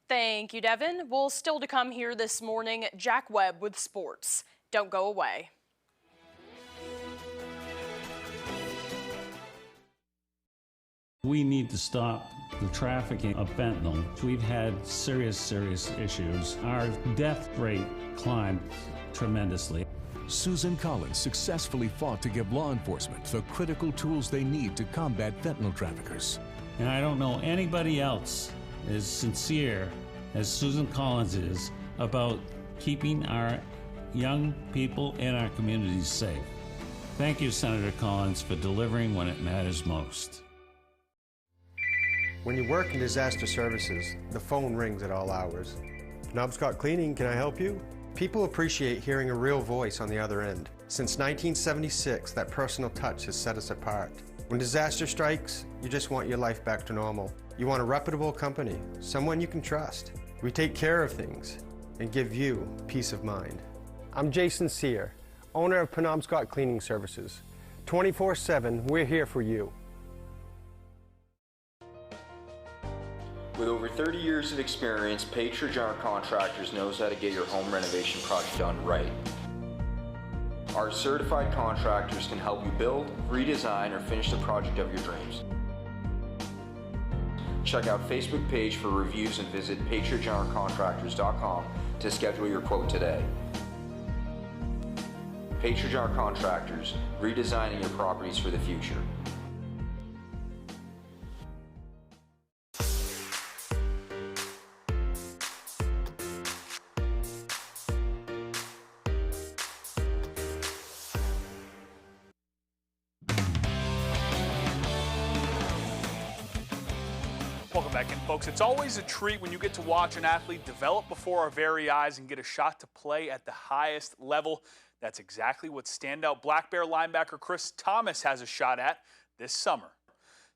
Thank you, Devin. Well, still to come here this morning, Jack Webb with sports. Don't go away. We need to stop the trafficking of fentanyl. We've had serious issues. Our death rate climbed tremendously. Susan Collins successfully fought to give law enforcement the critical tools they need to combat fentanyl traffickers. And I don't know anybody else as sincere as Susan Collins is about keeping our young people in our communities safe. Thank you, Senator Collins, for delivering when it matters most. When you work in disaster services, the phone rings at all hours. Penobscot Cleaning, can I help you? People appreciate hearing a real voice on the other end. Since 1976, that personal touch has set us apart. When disaster strikes, you just want your life back to normal. You want a reputable company, someone you can trust. We take care of things and give you peace of mind. I'm Jason Sear, owner of Penobscot Cleaning Services. 24/7, we're here for you. With over 30 years of experience, Patridge Contractors knows how to get your home renovation project done right. Our certified contractors can help you build, redesign, or finish the project of your dreams. Check out Facebook page for reviews and visit patridgecontractors.com to schedule your quote today. Patridge Contractors, redesigning your properties for the future. Welcome back in, folks. It's always a treat when you get to watch an athlete develop before our very eyes and get a shot to play at the highest level. That's exactly what standout Black Bear linebacker Chris Thomas has a shot at this summer.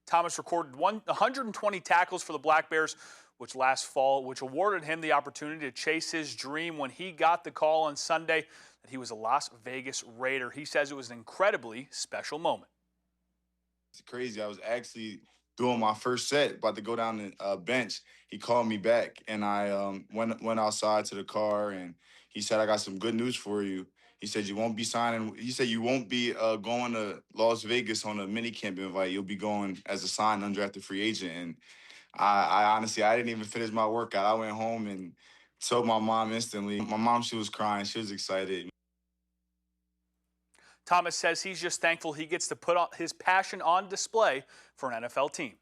Thomas recorded 120 tackles for the Black Bears, which last fall, which awarded him the opportunity to chase his dream when he got the call on Sunday that he was a Las Vegas Raider. He says it was an incredibly special moment. It's crazy. I was actually doing my first set, about to go down the bench. He called me back, and I went outside to the car, and he said, "I got some good news for you." He said, "You won't be signing." He said, "You won't be going to Las Vegas on a minicamp invite. You'll be going as a signed undrafted free agent." And I honestly, I didn't even finish my workout. I went home and told my mom instantly. My mom, she was crying. She was excited. Thomas says he's just thankful he gets to put his passion on display for an NFL team.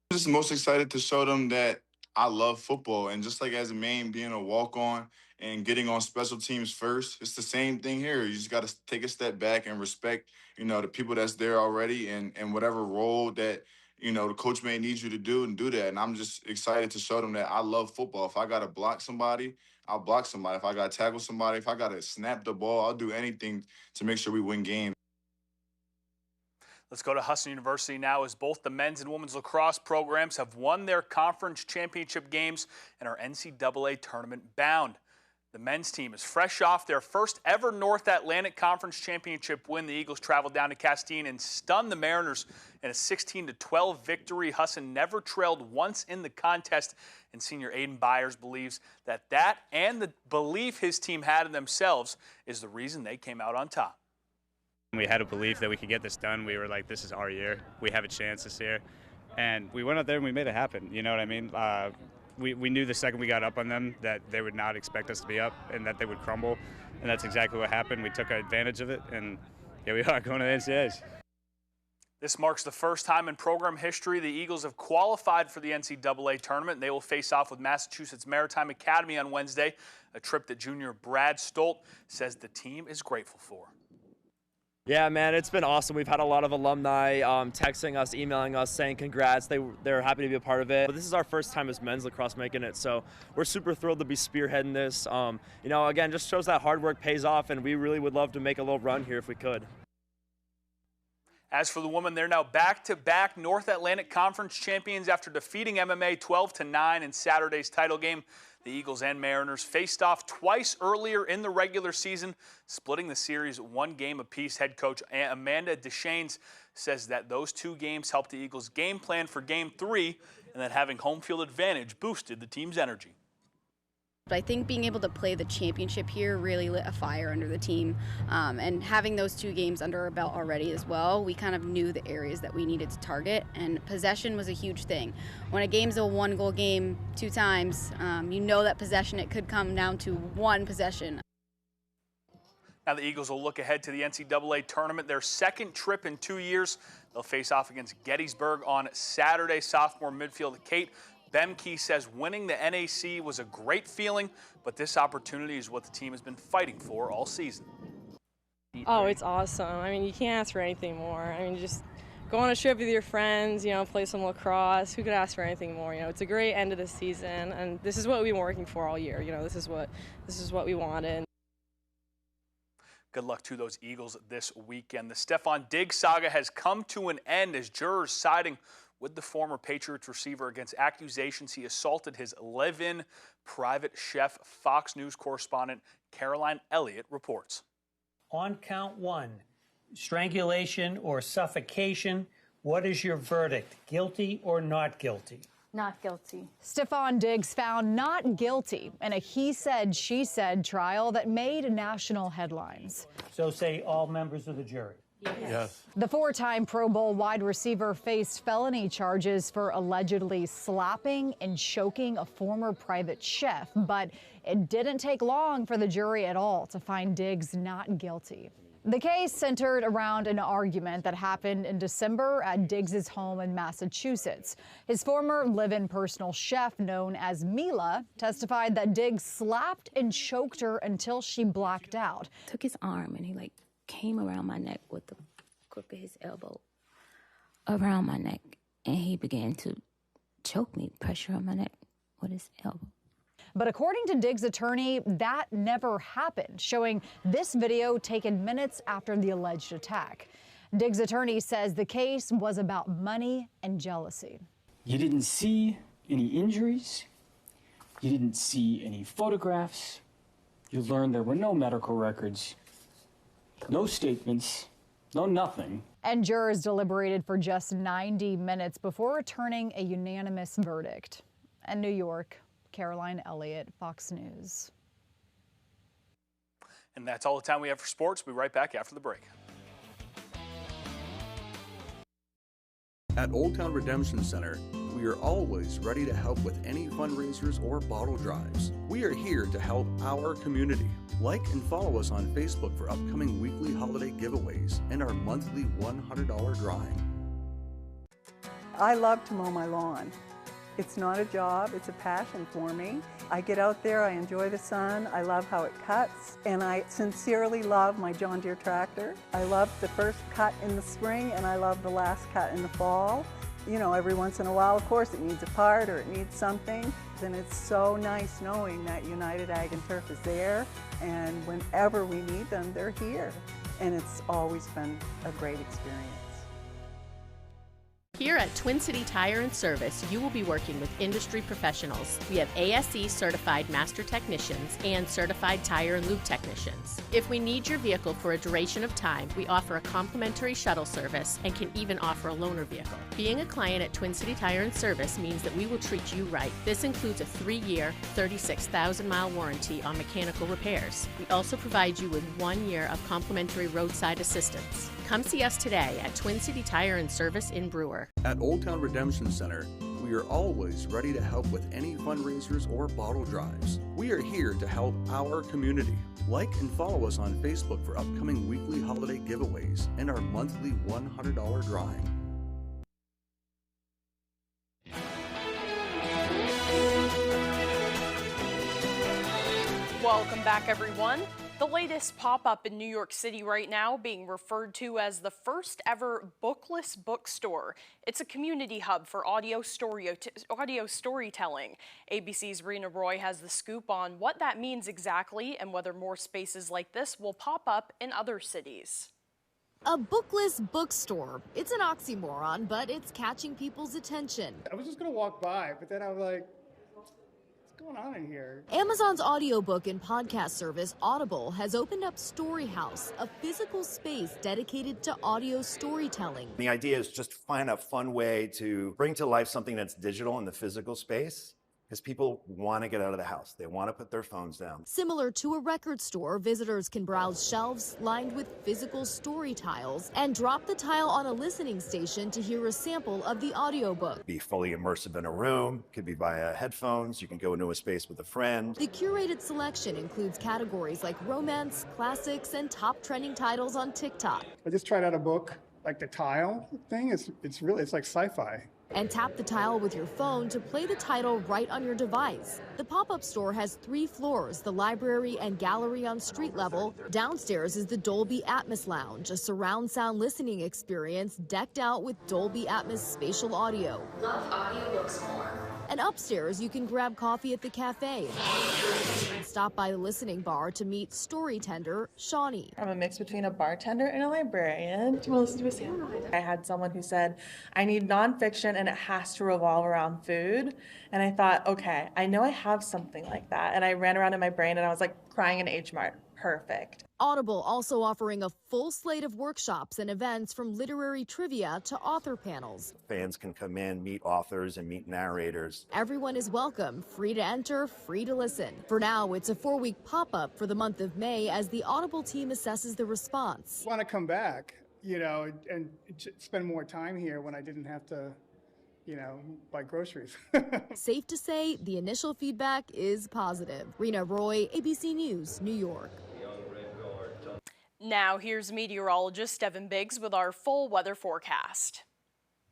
I'm just most excited to show them that I love football. And just like as a man being a walk-on and getting on special teams first, it's the same thing here. You just got to take a step back and respect, the people that's there already and whatever role that, the coach may need you to do and do that. And I'm just excited to show them that I love football. If I got to block somebody, I'll block somebody. If I got to tackle somebody, if I got to snap the ball, I'll do anything to make sure we win games. Let's go to Husson University now, as both the men's and women's lacrosse programs have won their conference championship games and are NCAA tournament bound. The men's team is fresh off their first ever North Atlantic Conference championship win. The Eagles traveled down to Castine and stunned the Mariners in a 16-12 victory. Husson never trailed once in the contest, and senior Aiden Byers believes that and the belief his team had in themselves is the reason they came out on top. We had a belief that we could get this done. We were like, this is our year. We have a chance this year. And we went out there and we made it happen. You know what I mean? We knew the second we got up on them that they would not expect us to be up and that they would crumble. And that's exactly what happened. We took advantage of it, and here we are going to the NCAAs. This marks the first time in program history the Eagles have qualified for the NCAA tournament. They will face off with Massachusetts Maritime Academy on Wednesday, a trip that junior Brad Stolt says the team is grateful for. Yeah, man, it's been awesome. We've had a lot of alumni texting us, emailing us, saying congrats. They're happy to be a part of it. But this is our first time as men's lacrosse making it, so we're super thrilled to be spearheading this. Again, just shows that hard work pays off, and we really would love to make a little run here if we could. As for the women, they're now back-to-back North Atlantic Conference champions after defeating MMA 12-9 in Saturday's title game. The Eagles and Mariners faced off twice earlier in the regular season, splitting the series one game apiece. Head coach Amanda Deschaines says that those two games helped the Eagles game plan for Game 3 and that having home field advantage boosted the team's energy. But I think being able to play the championship here really lit a fire under the team, and having those 2 games under our belt already as well, we kind of knew the areas that we needed to target, and possession was a huge thing. When a game's a 1-goal game 2 times, you know that possession, it could come down to 1 possession. Now the Eagles will look ahead to the NCAA tournament, their second trip in 2 years. They'll face off against Gettysburg on Saturday. Sophomore midfielder Kate Bemke says winning the NAC was a great feeling, but this opportunity is what the team has been fighting for all season. Oh, it's awesome. I mean, you can't ask for anything more. I mean, just go on a trip with your friends, you know, play some lacrosse. Who could ask for anything more? You know, it's a great end of the season, and this is what we've been working for all year. You know, this is what we wanted. Good luck to those Eagles this weekend. The Stephon Diggs saga has come to an end as jurors siding with the former Patriots receiver against accusations he assaulted his live-in private chef. Fox News correspondent Caroline Elliott reports. On count 1, strangulation or suffocation, what is your verdict? Guilty or not guilty? Not guilty. Stephon Diggs found not guilty in a he said, she said trial that made national headlines. So say all members of the jury. Yes. The 4-time Pro Bowl wide receiver faced felony charges for allegedly slapping and choking a former private chef, but it didn't take long for the jury at all to find Diggs not guilty. The case centered around an argument that happened in December at Diggs' home in Massachusetts. His former live-in personal chef, known as Mila, testified that Diggs slapped and choked her until she blacked out. Took his arm and he came around my neck with the crook of his elbow around my neck, and he began to choke me, pressure on my neck with his elbow. But according to Diggs' attorney, that never happened, showing this video taken minutes after the alleged attack. Diggs' attorney says the case was about money and jealousy. You didn't see any injuries. You didn't see any photographs. You learned there were no medical records, no statements, no nothing. And jurors deliberated for just 90 minutes before returning a unanimous verdict. In New York, Caroline Elliott, Fox News. And that's all the time we have for sports. We'll be right back after the break. At Old Town Redemption Center, we are always ready to help with any fundraisers or bottle drives. We are here to help our community. Like and follow us on Facebook for upcoming weekly holiday giveaways and our monthly $100 drawing. I love to mow my lawn. It's not a job, it's a passion for me. I get out there, I enjoy the sun, I love how it cuts, and I sincerely love my John Deere tractor. I love the first cut in the spring, and I love the last cut in the fall. You know, every once in a while, of course, it needs a part or it needs something. And it's so nice knowing that United Ag and Turf is there, and whenever we need them, they're here. And it's always been a great experience. Here at Twin City Tire and Service, you will be working with industry professionals. We have ASE certified master technicians and certified tire and lube technicians. If we need your vehicle for a duration of time, we offer a complimentary shuttle service and can even offer a loaner vehicle. Being a client at Twin City Tire and Service means that we will treat you right. This includes a 3-year, 36,000-mile warranty on mechanical repairs. We also provide you with 1 year of complimentary roadside assistance. Come see us today at Twin City Tire and Service in Brewer. At Old Town Redemption Center, we are always ready to help with any fundraisers or bottle drives. We are here to help our community. Like and follow us on Facebook for upcoming weekly holiday giveaways and our monthly $100 drawing. Welcome back, everyone. The latest pop-up in New York City right now being referred to as the first ever bookless bookstore. It's a community hub for audio storytelling. ABC's Rena Roy has the scoop on what that means exactly and whether more spaces like this will pop up in other cities. A bookless bookstore. It's an oxymoron, but it's catching people's attention. I was just gonna walk by, but then I was like, it's going on in here? Amazon's audiobook and podcast service Audible has opened up Story House, a physical space dedicated to audio storytelling. The idea is just to find a fun way to bring to life something that's digital in the physical space, because people want to get out of the house. They want to put their phones down. Similar to a record store, visitors can browse shelves lined with physical story tiles and drop the tile on a listening station to hear a sample of the audiobook. Be fully immersive in a room, could be via headphones, you can go into a space with a friend. The curated selection includes categories like romance, classics, and top trending titles on TikTok. I just tried out a book, like the tile thing. It's like sci-fi. And tap the tile with your phone to play the title right on your device. The pop-up store has 3 floors, the library and gallery on street level. Downstairs is the Dolby Atmos Lounge, a surround sound listening experience decked out with Dolby Atmos spatial audio. Love audiobooks more. And upstairs, you can grab coffee at the cafe and stop by the listening bar to meet story tender Shawnee. I'm a mix between a bartender and a librarian. Do you want to listen to a sample? I had someone who said, I need nonfiction and it has to revolve around food. And I thought, okay, I know I have something like that. And I ran around in my brain and I was like crying in H Mart. Perfect. Audible also offering a full slate of workshops and events from literary trivia to author panels. Fans can come in, meet authors, and meet narrators. Everyone is welcome, free to enter, free to listen. For now, it's a 4-week pop-up for the month of May as the Audible team assesses the response. I want to come back, and spend more time here when I didn't have to, buy groceries. Safe to say, the initial feedback is positive. Rena Roy, ABC News, New York. Now here's meteorologist Evan Biggs with our full weather forecast.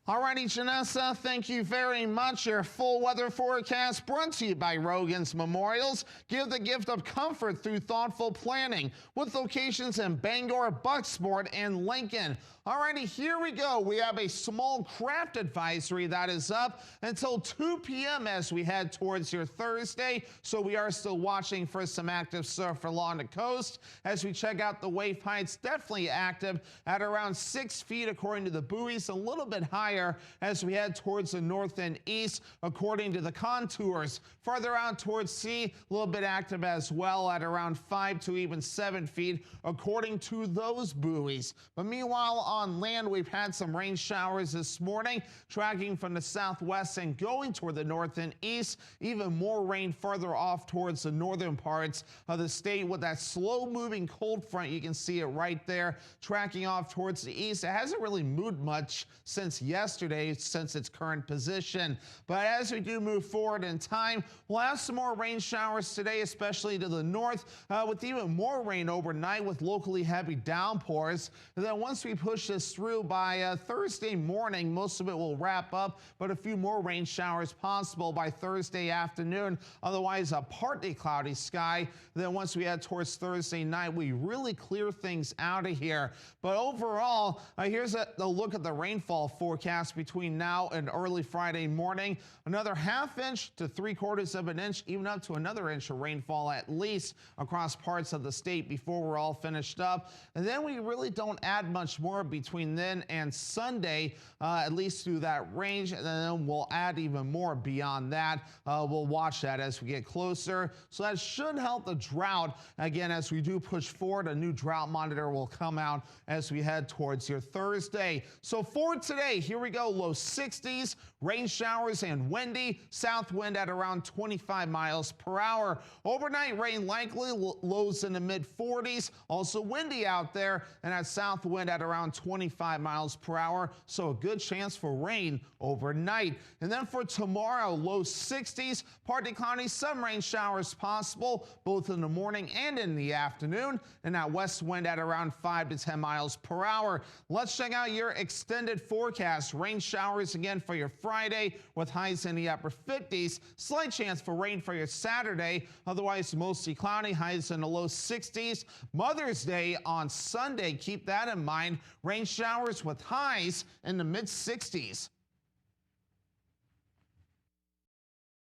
All righty, Janessa, thank you very much. Your full weather forecast brought to you by Rogan's Memorials. Give the gift of comfort through thoughtful planning with locations in Bangor, Bucksport, and Lincoln. All righty, here we go. We have a small craft advisory that is up until 2 p.m. as we head towards your Thursday. So we are still watching for some active surf along the coast. As we check out the wave heights, definitely active at around 6 feet according to the buoys, a little bit higher as we head towards the north and east according to the contours. Farther out towards sea, a little bit active as well at around 5 to even 7 feet according to those buoys. But meanwhile, on land, we've had some rain showers this morning, tracking from the southwest and going toward the north and east. Even more rain further off towards the northern parts of the state with that slow-moving cold front. You can see it right there, tracking off towards the east. It hasn't really moved much since yesterday, since its current position. But as we do move forward in time, we'll have some more rain showers today, especially to the north, with even more rain overnight with locally heavy downpours. And then once we push this through by Thursday morning, most of it will wrap up, but a few more rain showers possible by Thursday afternoon. Otherwise, a partly cloudy sky. Then once we head towards Thursday night, we really clear things out of here. But overall, here's a look at the rainfall forecast between now and early Friday morning. Another ½ inch to 3/4 of an inch, even up to another inch of rainfall at least across parts of the state before we're all finished up. And then we really don't add much more between then and Sunday, at least through that range. And then we'll add even more beyond that. We'll watch that as we get closer. So that should help the drought. Again, as we do push forward, a new drought monitor will come out as we head towards your Thursday. So for today, here we go. Low 60s, rain showers and windy. South wind at around 25 miles per hour. Overnight rain likely, lows in the mid 40s. Also windy out there, and that south wind at around 25 miles per hour. So a good chance for rain overnight. And then for tomorrow, low 60s, partly cloudy, some rain showers possible both in the morning and in the afternoon. And that west wind at around 5 to 10 miles per hour. Let's check out your extended forecast. Rain showers again for your Friday with highs in the upper 50s. Slight chance for rain for your Saturday. Otherwise, mostly cloudy, highs in the low 60s. Mother's Day on Sunday, keep that in mind. Rain showers with highs in the mid 60s.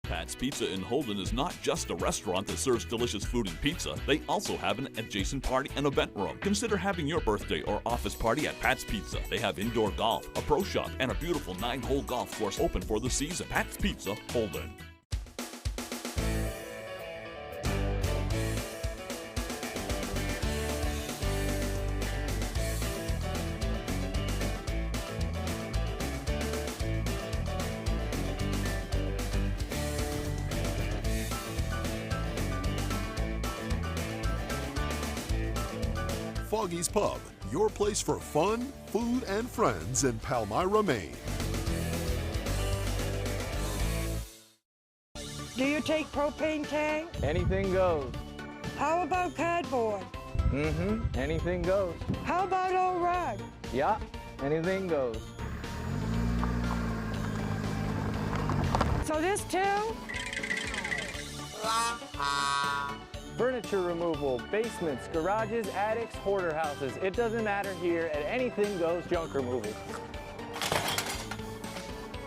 Pat's Pizza in Holden is not just a restaurant that serves delicious food and pizza. They also have an adjacent party and event room. Consider having your birthday or office party at Pat's Pizza. They have indoor golf, a pro shop, and a beautiful 9-hole golf course open for the season. Pat's Pizza, Holden. Foggy's Pub, your place for fun, food, and friends in Palmyra, Maine. Do you take propane tank? Anything goes. How about cardboard? Anything goes. How about old rug? Yeah, anything goes. So this too? Furniture removal, basements, garages, attics, hoarder houses. It doesn't matter here at Anything Goes Junk Removal.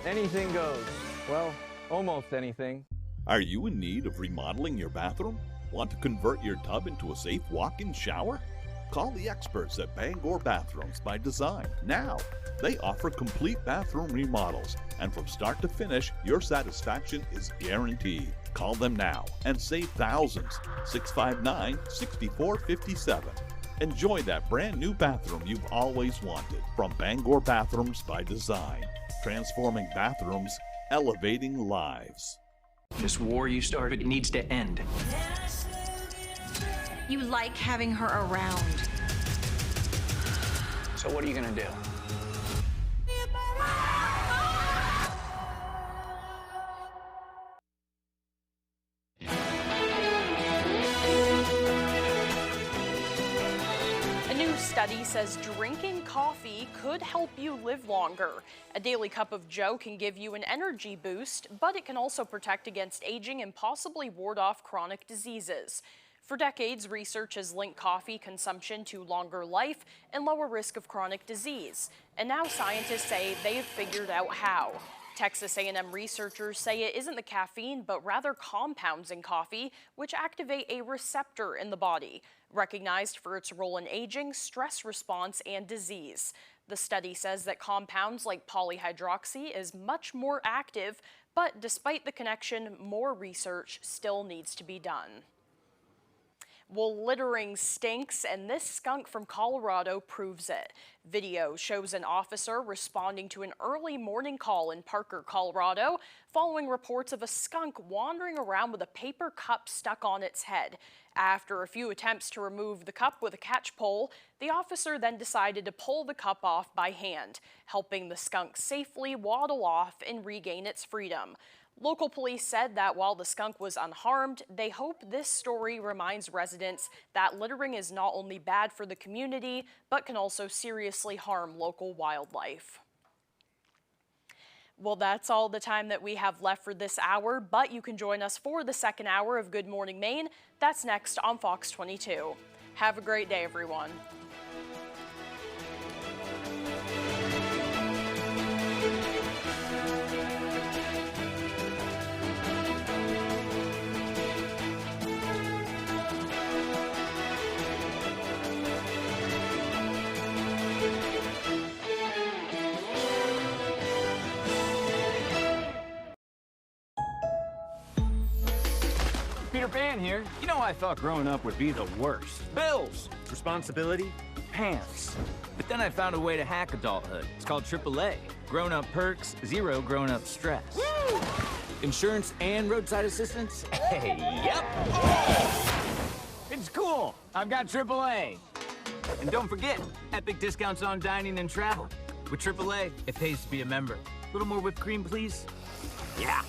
Anything goes. Well, almost anything. Are you in need of remodeling your bathroom? Want to convert your tub into a safe walk-in shower? Call the experts at Bangor Bathrooms by Design now. They offer complete bathroom remodels, and from start to finish, your satisfaction is guaranteed. Call them now and save thousands. 659-6457. Enjoy that brand new bathroom you've always wanted from Bangor Bathrooms by Design. Transforming bathrooms, elevating lives. This war you started needs to end. You like having her around. So what are you gonna do? A new study says drinking coffee could help you live longer. A daily cup of Joe can give you an energy boost, but it can also protect against aging and possibly ward off chronic diseases. For decades, research has linked coffee consumption to longer life and lower risk of chronic disease. And now scientists say they have figured out how. Texas A&M researchers say it isn't the caffeine, but rather compounds in coffee, which activate a receptor in the body, recognized for its role in aging, stress response, and disease. The study says that compounds like polyhydroxy is much more active, but despite the connection, more research still needs to be done. Well, littering stinks, and this skunk from Colorado proves it. Video shows an officer responding to an early morning call in Parker, Colorado, following reports of a skunk wandering around with a paper cup stuck on its head. After a few attempts to remove the cup with a catch pole, the officer then decided to pull the cup off by hand, helping the skunk safely waddle off and regain its freedom. Local police said that while the skunk was unharmed, they hope this story reminds residents that littering is not only bad for the community, but can also seriously harm local wildlife. Well, that's all the time that we have left for this hour, but you can join us for the second hour of Good Morning Maine. That's next on Fox 22. Have a great day, everyone. Peter Pan here. You know, I thought growing up would be the worst. Bills, responsibility, pants. But then I found a way to hack adulthood. It's called AAA. Grown-up perks, zero grown-up stress. Woo! Insurance and roadside assistance? Hey, yep. It's cool. I've got AAA. And don't forget, epic discounts on dining and travel. With AAA, it pays to be a member. A little more whipped cream, please? Yeah.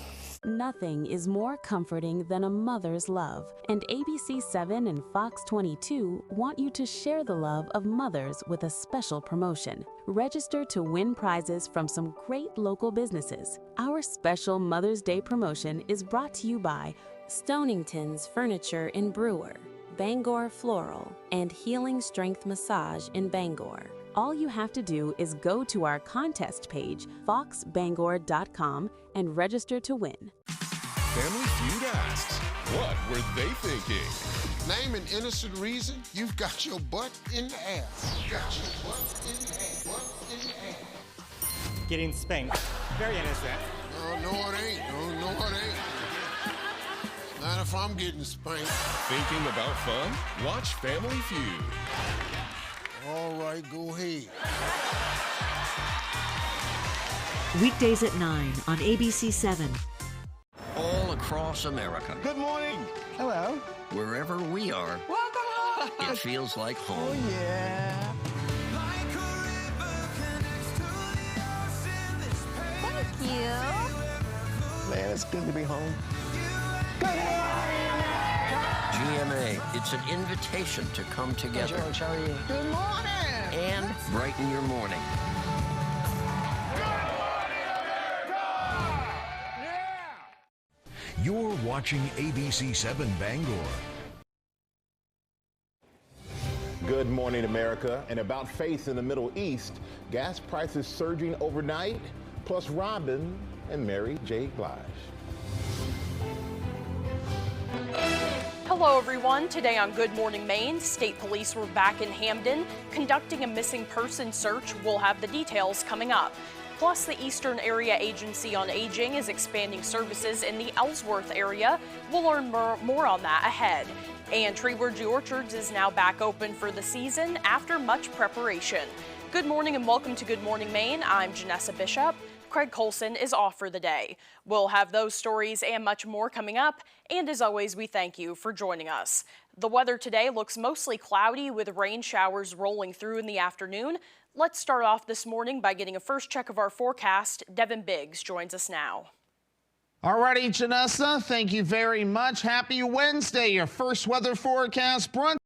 Nothing is more comforting than a mother's love, and ABC7 and Fox 22 want you to share the love of mothers with a special promotion. Register to win prizes from some great local businesses. Our special Mother's Day promotion is brought to you by Stonington's Furniture in Brewer, Bangor Floral, and Healing Strength Massage in Bangor. All you have to do is go to our contest page, foxbangor.com, and register to win. Family Feud asks, what were they thinking? Name an innocent reason you've got your butt in the ass. Got your butt in the ass. Butt in the ass. Getting spanked. Very innocent. No, it ain't. No, it ain't. Not if I'm getting spanked. Thinking about fun? Watch Family Feud. All right, go ahead. Weekdays at 9 on ABC7. All across America. Good morning. Hello. Wherever we are. Welcome home. it feels like home. Oh, yeah. Thank you. Man, it's good to be home. GMA, it's an invitation to come together. George, how are you? Good morning. And brighten your morning. You're watching ABC 7 Bangor. Good morning, America. And about faith in the Middle East, gas prices surging overnight, plus Robin and Mary J. Blige. Hello, everyone. Today on Good Morning Maine, state police were back in Hamden conducting a missing person search. We'll have the details coming up. Plus, the Eastern Area Agency on Aging is expanding services in the Ellsworth area. We'll learn more on that ahead. And Treeward Orchards is now back open for the season after much preparation. Good morning and welcome to Good Morning Maine. I'm Janessa Bishop. Craig Colson is off for the day. We'll have those stories and much more coming up. And as always, we thank you for joining us. The weather today looks mostly cloudy with rain showers rolling through in the afternoon. Let's start off this morning by getting a first check of our forecast. Devin Biggs joins us now. All righty, Janessa, thank you very much. Happy Wednesday. Your first weather forecast brought